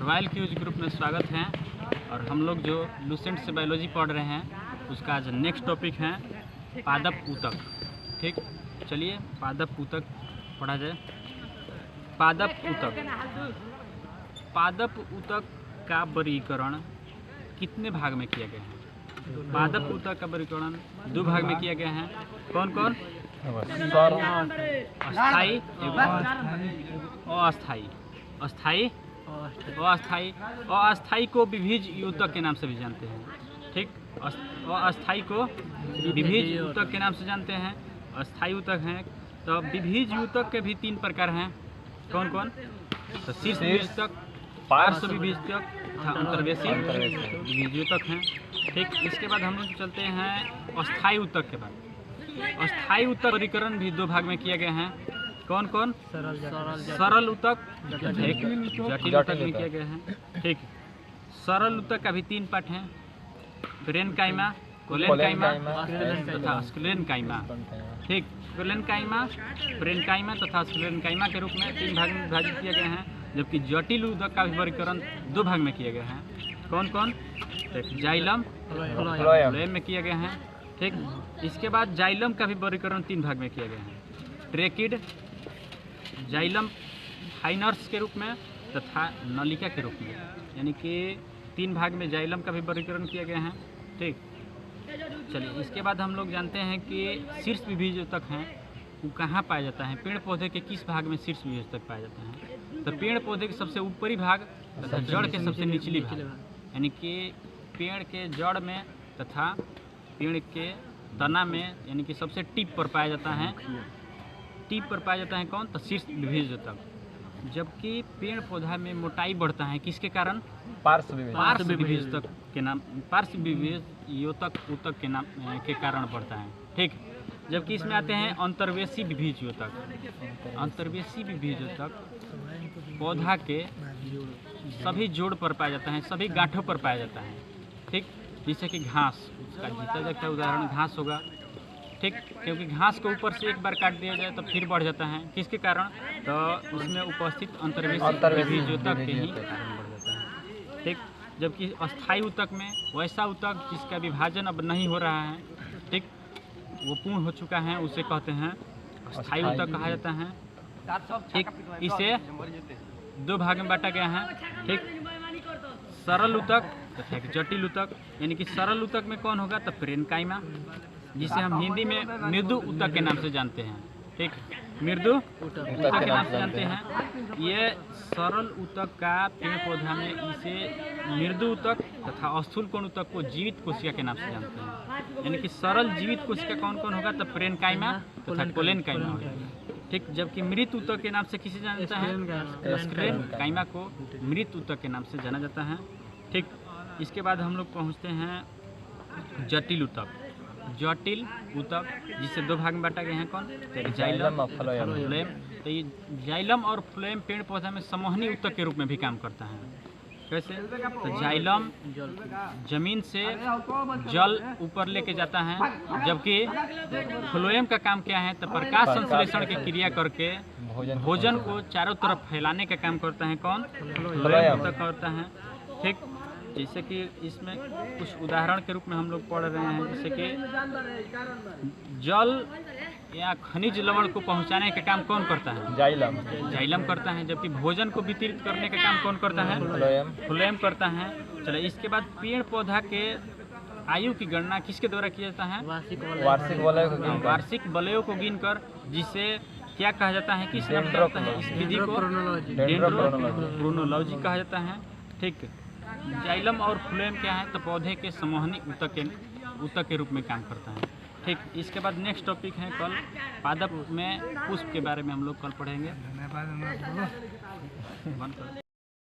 Royal cues group में स्वागत है। और हम लोग जो लूसेंट से बायोलॉजी पढ़ रहे हैं उसका आज नेक्स्ट टॉपिक है पादप ऊतक। ठीक, चलिए पादप ऊतक पढ़ा जाए। पादप ऊतक का वर्गीकरण कितने भाग में किया गया है? पादप ऊतक का वर्गीकरण 2 भाग में किया गया है। कौन कौन? अस्थाई एवं अस्थाई। अस्थाई को विभिज ऊतक के नाम से भी जानते हैं। ठीक, अस्थाई को विभिज ऊतक के नाम से जानते हैं। अस्थाई ऊतक हैं तो विभिज ऊतक के भी 3 प्रकार हैं। कौन कौन? तो शीर्ष विभिजतक, पार्श्व विभिजतक तथा अंतर्वेशी विभिज ऊतक हैं। ठीक, इसके बाद हम लोग चलते हैं अस्थाई ऊतक के बाद। अस्थाई ऊतक वर्गीकरण भी 2 भाग में किया गया है। कौन कौन? सरल ऊतक, जटिल ऊतक में किया गया है। ठीक, सरल ऊतक का भी 3 पार्ट हैं, ब्रेनकाइमा, कोलेनकाइमा तथा स्क्लेरेनकाइमा। ठीक, कोलेनकाइमा, ब्रेनकाइमा तथा स्क्लेरेनकाइमा के रूप में 3 भाग में विभाजित किया गया है। जबकि जटिल ऊतक का भी वर्गीकरण 2 भाग में किया गया है। कौन कौन? जाइलम, फ्लोएम में किया गया है। ठीक, इसके बाद जाइलम का भी वर्गीकरण 3 भाग में किया गया है, ट्रेकिड, जाइलम फाइनर्स के रूप में तथा नलिका के रूप में। यानी कि 3 भाग में जाइलम का भी वर्गीकरण किया गया है। ठीक, चलिए इसके बाद हम लोग जानते हैं कि शीर्ष विभिज ऊतक हैं वो कहाँ पाया जाता है? पेड़ पौधे के किस भाग में शीर्ष विभिज ऊतक पाया जाता है? तो पेड़ पौधे के सबसे ऊपरी भाग तथा जड़ के सबसे निचली भाग, यानी कि पेड़ के जड़ में तथा पेड़ के तना में, यानी कि सबसे टिप पर पाया जाता है। टिप पर पाया जाता है कौन? तो शीर्ष विभिज ऊतक। जबकि पेड़ पौधा में मोटाई बढ़ता है किसके कारण? पार्श्व विभिज ऊतक के नाम, पार्श्व विभिज ऊतक के नाम के कारण बढ़ता है। ठीक, जबकि इसमें आते हैं अंतर्वेशी विभिज ऊतक। अंतर्वेशी विभिज ऊतक पौधा के सभी जोड़ पर पाया जाता है, सभी गांठों पर पाया जाता है। ठीक, जैसे कि घास, उसका जीता जाता उदाहरण घास होगा। ठीक, क्योंकि घास को ऊपर से एक बार काट दिया जाए तो फिर बढ़ जाता है, किसके कारण? तो उसमें उपस्थित अंतर्वेशी विभिज ऊतक के ही कारण बढ़ जाता है। ठीक, जबकि अस्थाई ऊतक में वैसा ऊतक जिसका विभाजन अब नहीं हो रहा है, ठीक, वो पूर्ण हो चुका है, उसे कहते हैं अस्थाई ऊतक कहा जाता है। ठीक, इसे 2 भाग में बांटा गया है। ठीक, सरल ऊतक तथा जटिल ऊतक। यानी कि सरल ऊतक में कौन होगा? तो ब्रेनकाइमा, जिसे हम हिंदी में मृदु ऊतक के नाम से जानते हैं। ठीक, मृदु ऊतक के नाम से जानते हैं। ये सरल ऊतक का पेड़ पौधा में इसे मृदु ऊतक तथा स्थूल कोण ऊतक को जीवित कोशिका के नाम से जानते हैं। यानी कि सरल जीवित कोशिका कौन कौन होगा? तो ब्रेनकाइमा तथा कोलेनकाइमा होगा। ठीक, जबकि मृत ऊतक के नाम से किसे जाना जाता है? स्क्लेरेनकाइमा को मृत ऊतक के नाम से जाना जाता है। ठीक, इसके बाद हम लोग पहुँचते हैं जटिल ऊतक। जटिल ऊतक जिसे 2 भाग में बांटा गया है। कौन? तो जाइलम और फ्लोएम। तो ये जाइलम और फ्लोएम पेड़ पौधा में समूहनी ऊतक के रूप में भी काम करता है। कैसे? तो जाइलम जमीन से जल ऊपर लेके जाता है, जबकि फ्लोएम का काम क्या है? तो प्रकाश संश्लेषण की क्रिया करके भोजन को चारों तरफ फैलाने का काम करता है। कौन? फ्लोएम ऊतक करता है। ठीक, जैसे कि इसमें कुछ उदाहरण के रूप में हम लोग पढ़ रहे हैं, जैसे कि जल या खनिज लवण को पहुंचाने का काम कौन करता है? जाइलम करता है। जबकि भोजन को वितरित करने का काम कौन करता है? फ्लोएम करता है। चलो, इसके बाद पेड़ पौधा के आयु की गणना किसके द्वारा किया जाता है? वार्षिक वलयों को गिनकर, जिसे क्या कहा जाता है? किस नाम से होता है? इस विधि को डेंड्रोक्रोनोलॉजी कहा जाता है। ठीक, जाइलम और फ्लोएम क्या है? तो पौधे के समूहनी ऊतक के रूप में काम करता है। ठीक, इसके बाद नेक्स्ट टॉपिक है कल पादप में पुष्प के बारे में हम लोग कल पढ़ेंगे।